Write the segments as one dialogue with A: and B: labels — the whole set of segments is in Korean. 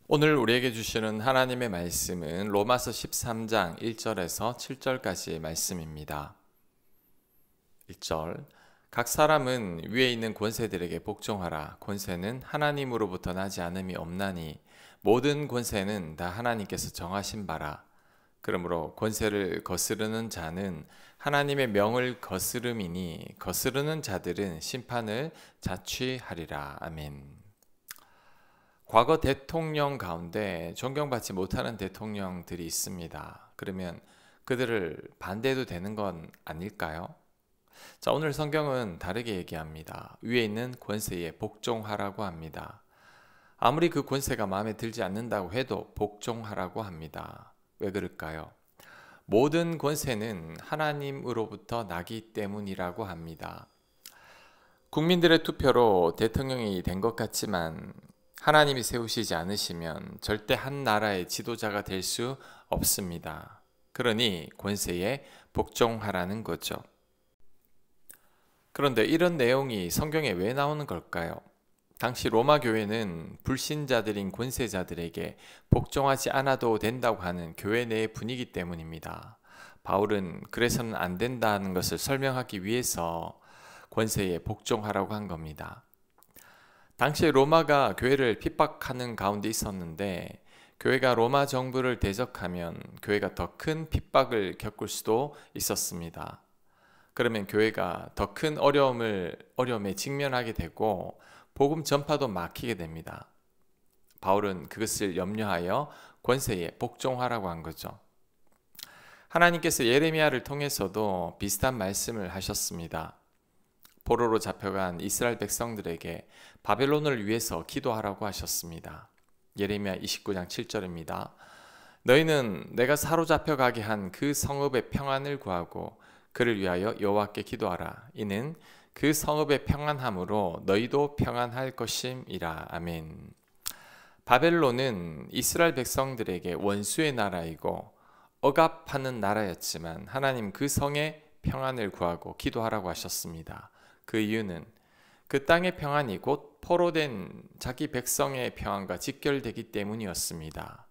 A: 오늘 우리에게 주시는 하나님의 말씀은 로마서 13장 1절에서 7절까지의 말씀입니다. 1절 각 사람은 위에 있는 권세들에게 복종하라. 권세는 하나님으로부터 나지 않음이 없나니 모든 권세는 다 하나님께서 정하신 바라. 그러므로 권세를 거스르는 자는 하나님의 명을 거스름이니 거스르는 자들은 심판을 자취하리라. 아멘. 과거 대통령 가운데 존경받지 못하는 대통령들이 있습니다. 그러면 그들을 반대해도 되는 건 아닐까요? 자, 오늘 성경은 다르게 얘기합니다. 위에 있는 권세에 복종하라고 합니다. 아무리 그 권세가 마음에 들지 않는다고 해도 복종하라고 합니다. 왜 그럴까요? 모든 권세는 하나님으로부터 나기 때문이라고 합니다. 국민들의 투표로 대통령이 된 것 같지만 하나님이 세우시지 않으시면 절대 한 나라의 지도자가 될 수 없습니다. 그러니 권세에 복종하라는 거죠. 그런데 이런 내용이 성경에 왜 나오는 걸까요? 당시 로마 교회는 불신자들인 권세자들에게 복종하지 않아도 된다고 하는 교회 내의 분위기 때문입니다. 바울은 그래서는 안 된다는 것을 설명하기 위해서 권세에 복종하라고 한 겁니다. 당시에 로마가 교회를 핍박하는 가운데 있었는데 교회가 로마 정부를 대적하면 교회가 더 큰 핍박을 겪을 수도 있었습니다. 그러면 교회가 더 큰 어려움에 직면하게 되고 복음 전파도 막히게 됩니다. 바울은 그것을 염려하여 권세에 복종하라고 한 거죠. 하나님께서 예레미야를 통해서도 비슷한 말씀을 하셨습니다. 포로로 잡혀간 이스라엘 백성들에게 바벨론을 위해서 기도하라고 하셨습니다. 예레미야 29장 7절입니다. 너희는 내가 사로잡혀 가게 한 그 성읍의 평안을 구하고 그를 위하여 여호와께 기도하라. 이는 그 성읍의 평안함으로 너희도 평안할 것임이라. 아멘. 바벨론은 이스라엘 백성들에게 원수의 나라이고 억압하는 나라였지만 하나님 그 성의 평안을 구하고 기도하라고 하셨습니다. 그 이유는 그 땅의 평안이 곧 포로된 자기 백성의 평안과 직결되기 때문이었습니다.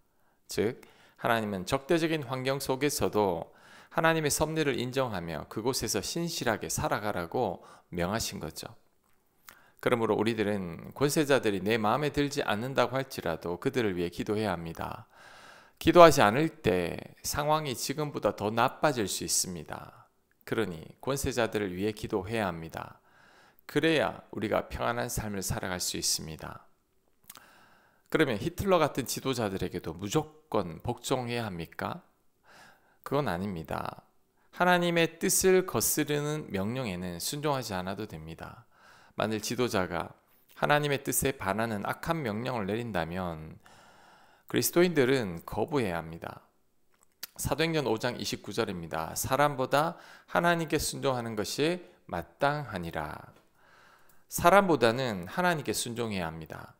A: 즉 하나님은 적대적인 환경 속에서도 하나님의 섭리를 인정하며 그곳에서 신실하게 살아가라고 명하신 거죠. 그러므로 우리들은 권세자들이 내 마음에 들지 않는다고 할지라도 그들을 위해 기도해야 합니다. 기도하지 않을 때 상황이 지금보다 더 나빠질 수 있습니다. 그러니 권세자들을 위해 기도해야 합니다. 그래야 우리가 평안한 삶을 살아갈 수 있습니다. 그러면 히틀러 같은 지도자들에게도 무조건 복종해야 합니까? 그건 아닙니다. 하나님의 뜻을 거스르는 명령에는 순종하지 않아도 됩니다. 만일 지도자가 하나님의 뜻에 반하는 악한 명령을 내린다면 그리스도인들은 거부해야 합니다. 사도행전 5장 29절입니다. 사람보다 하나님께 순종하는 것이 마땅하니라. 사람보다는 하나님께 순종해야 합니다.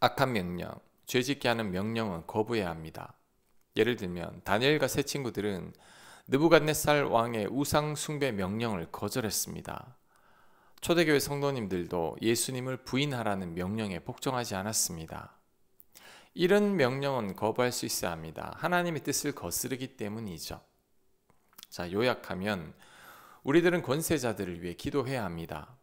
A: 악한 명령, 죄짓게 하는 명령은 거부해야 합니다. 예를 들면 다니엘과 세 친구들은 느부갓네살 왕의 우상 숭배 명령을 거절했습니다. 초대교회 성도님들도 예수님을 부인하라는 명령에 복종하지 않았습니다. 이런 명령은 거부할 수 있어야 합니다. 하나님의 뜻을 거스르기 때문이죠. 자, 요약하면 우리들은 권세자들을 위해 기도해야 합니다.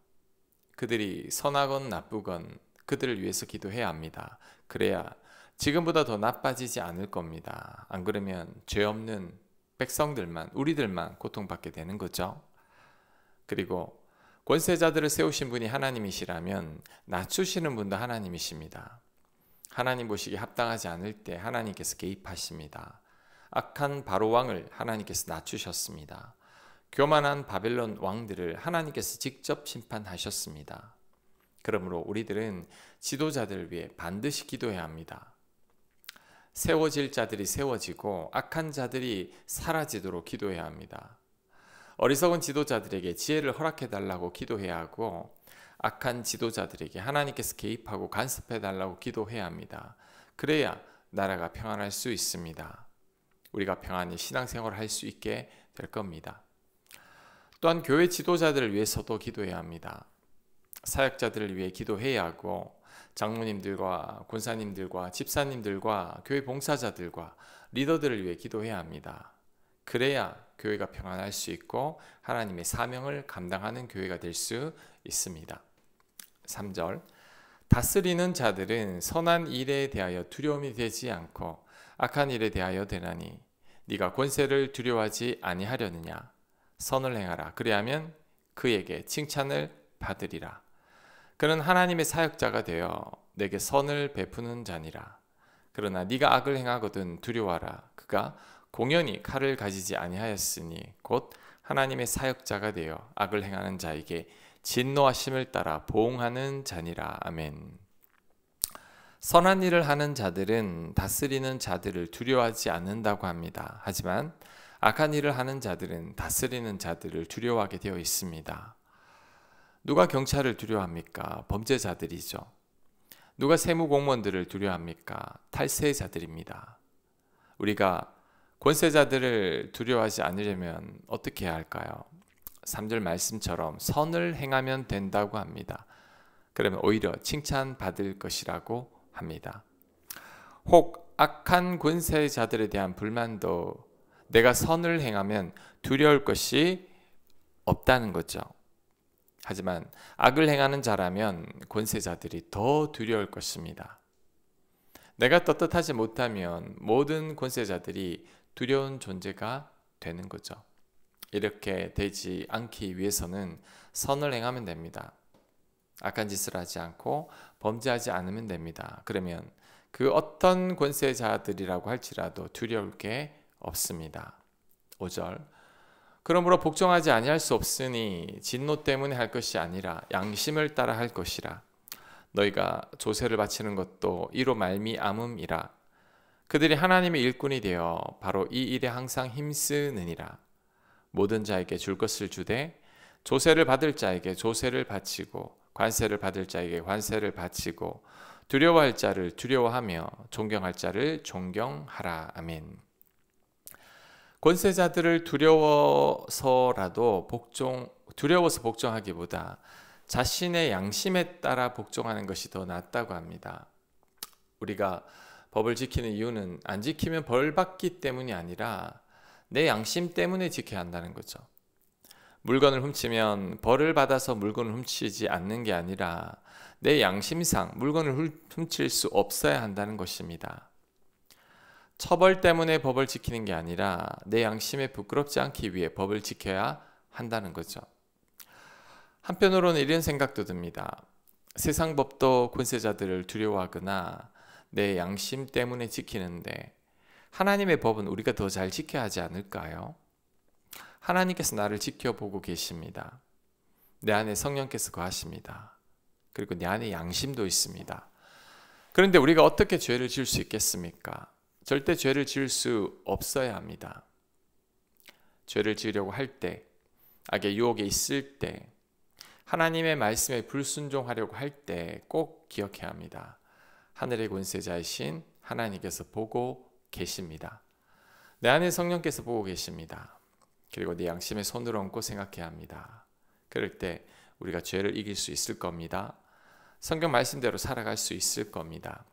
A: 그들이 선하건 나쁘건 그들을 위해서 기도해야 합니다. 그래야 지금보다 더 나빠지지 않을 겁니다. 안 그러면 죄 없는 백성들만, 우리들만 고통받게 되는 거죠. 그리고 권세자들을 세우신 분이 하나님이시라면 낮추시는 분도 하나님이십니다. 하나님 보시기에 합당하지 않을 때 하나님께서 개입하십니다. 악한 바로 왕을 하나님께서 낮추셨습니다. 교만한 바벨론 왕들을 하나님께서 직접 심판하셨습니다. 그러므로 우리들은 지도자들을 위해 반드시 기도해야 합니다. 세워질 자들이 세워지고 악한 자들이 사라지도록 기도해야 합니다. 어리석은 지도자들에게 지혜를 허락해 달라고 기도해야 하고 악한 지도자들에게 하나님께서 개입하고 간섭해 달라고 기도해야 합니다. 그래야 나라가 평안할 수 있습니다. 우리가 평안히 신앙생활을 할 수 있게 될 겁니다. 또한 교회 지도자들을 위해서도 기도해야 합니다. 사역자들을 위해 기도해야 하고 장로님들과 권사님들과 집사님들과 교회 봉사자들과 리더들을 위해 기도해야 합니다. 그래야 교회가 평안할 수 있고 하나님의 사명을 감당하는 교회가 될 수 있습니다. 3절, 다스리는 자들은 선한 일에 대하여 두려움이 되지 않고 악한 일에 대하여 되나니 네가 권세를 두려워하지 아니하려느냐. 선을 행하라. 그리하면 그에게 칭찬을 받으리라. 그는 하나님의 사역자가 되어 내게 선을 베푸는 자니라. 그러나 네가 악을 행하거든 두려워하라. 그가 공연히 칼을 가지지 아니하였으니 곧 하나님의 사역자가 되어 악을 행하는 자에게 진노하심을 따라 보응하는 자니라. 아멘. 선한 일을 하는 자들은 다스리는 자들을 두려워하지 않는다고 합니다. 하지만 악한 일을 하는 자들은 다스리는 자들을 두려워하게 되어 있습니다. 누가 경찰을 두려워합니까? 범죄자들이죠. 누가 세무공무원들을 두려워합니까? 탈세자들입니다. 우리가 권세자들을 두려워하지 않으려면 어떻게 해야 할까요? 3절 말씀처럼 선을 행하면 된다고 합니다. 그러면 오히려 칭찬받을 것이라고 합니다. 혹 악한 권세자들에 대한 불만도 내가 선을 행하면 두려울 것이 없다는 거죠. 하지만 악을 행하는 자라면 권세자들이 더 두려울 것입니다. 내가 떳떳하지 못하면 모든 권세자들이 두려운 존재가 되는 거죠. 이렇게 되지 않기 위해서는 선을 행하면 됩니다. 악한 짓을 하지 않고 범죄하지 않으면 됩니다. 그러면 그 어떤 권세자들이라고 할지라도 두려울 게 없습니다. 5절, 그러므로 복종하지 아니할 수 없으니 진노 때문에 할 것이 아니라 양심을 따라 할 것이라. 너희가 조세를 바치는 것도 이로 말미암음이라. 그들이 하나님의 일꾼이 되어 바로 이 일에 항상 힘쓰느니라. 모든 자에게 줄 것을 주되 조세를 받을 자에게 조세를 바치고 관세를 받을 자에게 관세를 바치고 두려워할 자를 두려워하며 존경할 자를 존경하라. 아멘. 권세자들을 두려워서 복종하기보다 자신의 양심에 따라 복종하는 것이 더 낫다고 합니다. 우리가 법을 지키는 이유는 안 지키면 벌 받기 때문이 아니라 내 양심 때문에 지켜야 한다는 거죠. 물건을 훔치면 벌을 받아서 물건을 훔치지 않는 게 아니라 내 양심상 물건을 훔칠 수 없어야 한다는 것입니다. 처벌 때문에 법을 지키는 게 아니라 내 양심에 부끄럽지 않기 위해 법을 지켜야 한다는 거죠. 한편으로는 이런 생각도 듭니다. 세상 법도 권세자들을 두려워하거나 내 양심 때문에 지키는데 하나님의 법은 우리가 더 잘 지켜야 하지 않을까요? 하나님께서 나를 지켜보고 계십니다. 내 안에 성령께서 거하십니다. 그리고 내 안에 양심도 있습니다. 그런데 우리가 어떻게 죄를 지을 수 있겠습니까? 절대 죄를 지을 수 없어야 합니다. 죄를 지으려고 할 때, 악의 유혹에 있을 때, 하나님의 말씀에 불순종하려고 할 때 꼭 기억해야 합니다. 하늘의 권세자이신 하나님께서 보고 계십니다. 내 안에 성령께서 보고 계십니다. 그리고 내 양심에 손을 얹고 생각해야 합니다. 그럴 때 우리가 죄를 이길 수 있을 겁니다. 성경 말씀대로 살아갈 수 있을 겁니다.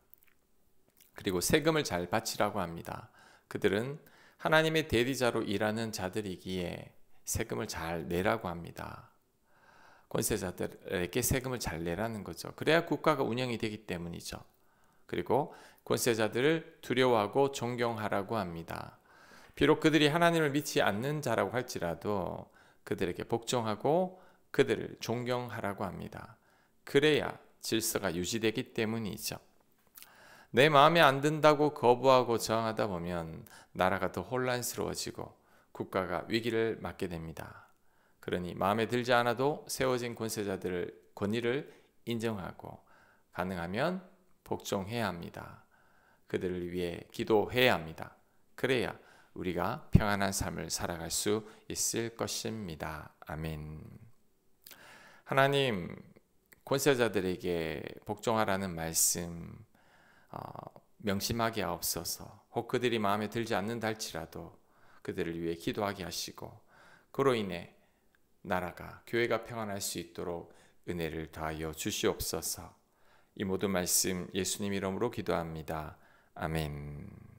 A: 그리고 세금을 잘 바치라고 합니다. 그들은 하나님의 대리자로 일하는 자들이기에 세금을 잘 내라고 합니다. 권세자들에게 세금을 잘 내라는 거죠. 그래야 국가가 운영이 되기 때문이죠. 그리고 권세자들을 두려워하고 존경하라고 합니다. 비록 그들이 하나님을 믿지 않는 자라고 할지라도 그들에게 복종하고 그들을 존경하라고 합니다. 그래야 질서가 유지되기 때문이죠. 내 마음에 안 든다고 거부하고 저항하다 보면 나라가 더 혼란스러워지고 국가가 위기를 맞게 됩니다. 그러니 마음에 들지 않아도 세워진 권세자들의 권위를 인정하고 가능하면 복종해야 합니다. 그들을 위해 기도해야 합니다. 그래야 우리가 평안한 삶을 살아갈 수 있을 것입니다. 아멘. 하나님, 권세자들에게 복종하라는 말씀 명심하게 하옵소서. 혹 그들이 마음에 들지 않는다 할지라도 그들을 위해 기도하게 하시고 그로 인해 나라가 교회가 평안할 수 있도록 은혜를 더하여 주시옵소서. 이 모든 말씀 예수님 이름으로 기도합니다. 아멘.